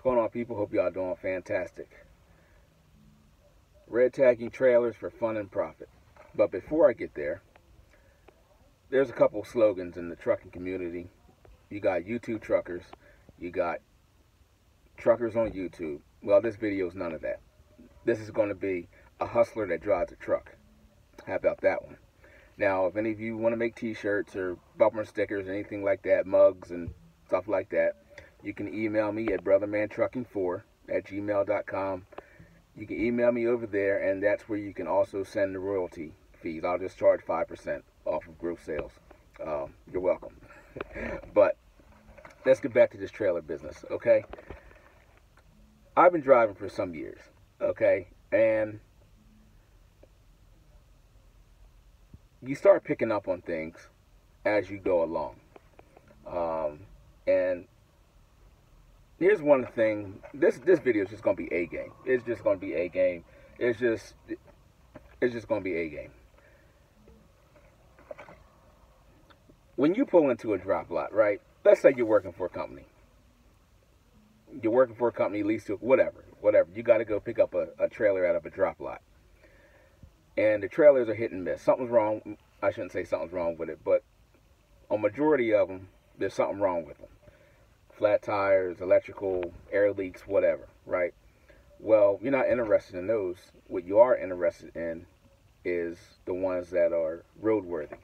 What's going on, people? Hope y'all doing fantastic. Red tagging trailers for fun and profit. But before I get there, there's a couple slogans in the trucking community. You got YouTube truckers, you got truckers on YouTube. Well, this video is none of that. This is going to be a hustler that drives a truck. How about that one? Now, if any of you want to make t-shirts or bumper stickers, anything like that, mugs and stuff like that, you can email me at brothermantrucking4@gmail.com. You can email me over there, and that's where you can also send the royalty fees. I'll just charge 5% off of gross sales. You're welcome. But let's get back to this trailer business, okay? I've been driving for some years, okay? And you start picking up on things as you go along. And here's one thing. This video is just gonna be A game. It's just gonna be A game. It's just gonna be A game. When you pull into a drop lot, right? Let's say you're working for a company. You're working for a company, lease to whatever. You got to go pick up a trailer out of a drop lot, and the trailers are hit and miss. Something's wrong. I shouldn't say something's wrong with it, but a majority of them, there's something wrong with them. Flat tires, electrical, air leaks, whatever, right? Well, you're not interested in those. What you are interested in is the ones that are roadworthy.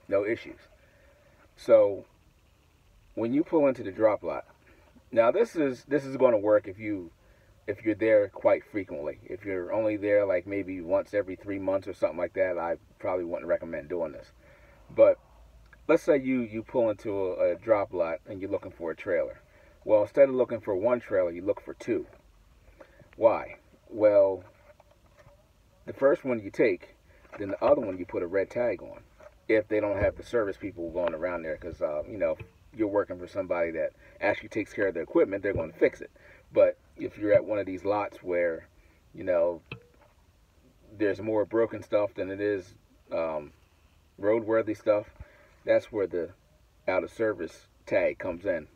No issues. So when you pull into the drop lot, now this is going to work if you're there quite frequently. If you're only there like maybe once every 3 months or something like that, I probably wouldn't recommend doing this. But let's say you pull into a drop lot and you're looking for a trailer. Well, instead of looking for one trailer, you look for two. Why? Well, the first one you take, then the other one you put a red tag on. If they don't have the service people going around there, because you're working for somebody that actually takes care of the equipment, they're going to fix it. But if you're at one of these lots where there's more broken stuff than it is roadworthy stuff, that's where the out of service tag comes in.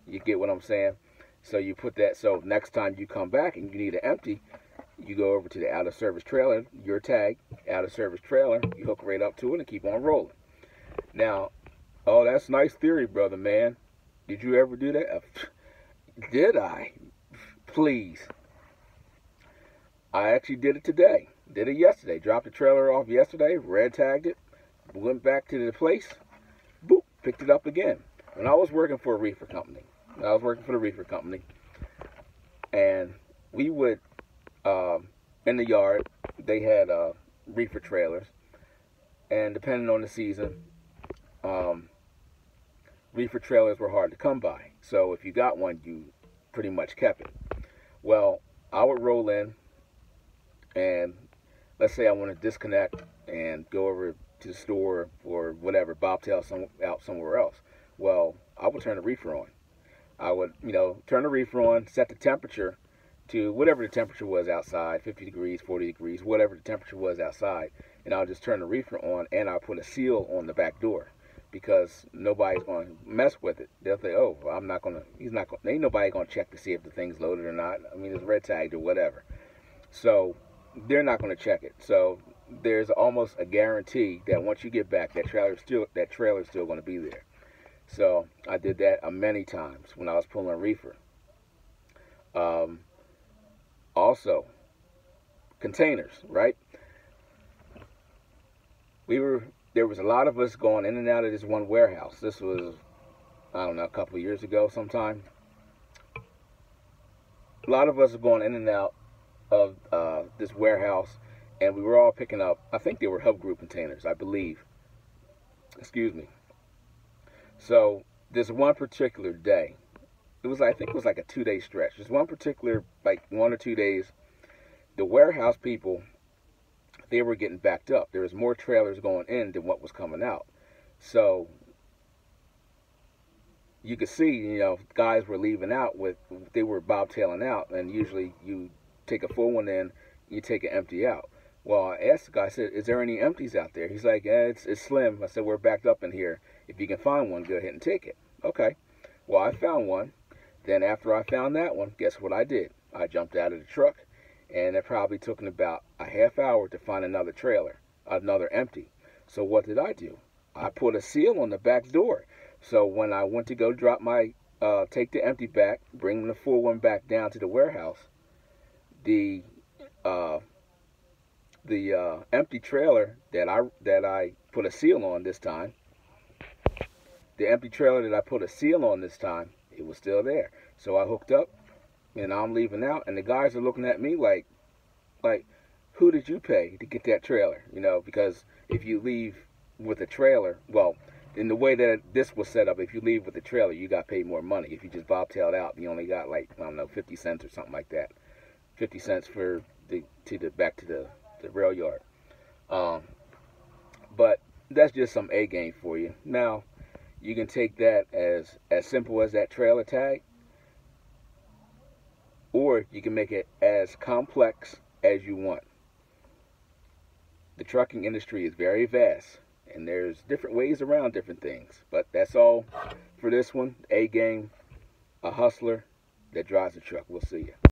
You get what I'm saying? So you put that, so next time you come back and you need an empty, you go over to the out of service trailer, your tag, out of service trailer, you hook right up to it and keep on rolling. Now, oh, that's nice theory, brother, man. Did you ever do that? Did I? Please. I actually did it today. Did it yesterday. Dropped the trailer off yesterday, red tagged it, went back to the place, boop, picked it up again. When I was working for a reefer company, and we would, in the yard, they had reefer trailers, and depending on the season, reefer trailers were hard to come by. So if you got one, you pretty much kept it. Well, I would roll in, and let's say I want to disconnect and go over to the store or whatever, bobtail out somewhere else. Well, I would turn the reefer on. I would, turn the reefer on, set the temperature to whatever the temperature was outside, 50 degrees, 40 degrees, whatever the temperature was outside, and I'll just turn the reefer on, and I'll put a seal on the back door, because nobody's going to mess with it. They'll say, oh, well, ain't nobody going to check to see if the thing's loaded or not. I mean, it's red tagged or whatever. So they're not going to check it. So there's almost a guarantee that once you get back, that trailer's still going to be there. So I did that many times when I was pulling a reefer. Also, containers, right? There was a lot of us going in and out of this one warehouse. This was, I don't know, a couple of years ago sometime. A lot of us are going in and out of this warehouse, and we were all picking up, I think they were Hub Group containers, I believe. Excuse me. So this one particular day, I think it was like a 2-day stretch. Just one particular, like 1 or 2 days, the warehouse people, they were getting backed up. There was more trailers going in than what was coming out. So you could see, guys were leaving out they were bobtailing out, and usually you take a full one in, you take an empty out. Well, I asked the guy, I said, is there any empties out there? He's like, it's slim. I said, we're backed up in here. If you can find one, go ahead and take it. Okay. Well, I found one. Then after I found that one, guess what I did? I jumped out of the truck, and it probably took me about a half hour to find another trailer, another empty. So what did I do? I put a seal on the back door. So when I went to go drop my, take the empty back, bring the full one back down to the warehouse, the empty trailer that I put a seal on this time, the empty trailer that I put a seal on this time, it was still there. So I hooked up, and I'm leaving out, and the guys are looking at me like, who did you pay to get that trailer? You know, because if you leave with a trailer, well, in the way that this was set up, if you leave with a trailer, you got paid more money. If you just bobtailed out, you only got like, I don't know, 50 cents or something like that. 50 cents for back to the rail yard. But that's just some A game for you. Now, you can take that as simple as that trailer tag, or you can make it as complex as you want. The trucking industry is very vast, and there's different ways around different things. But that's all for this one. A game, a hustler that drives a truck. We'll see you.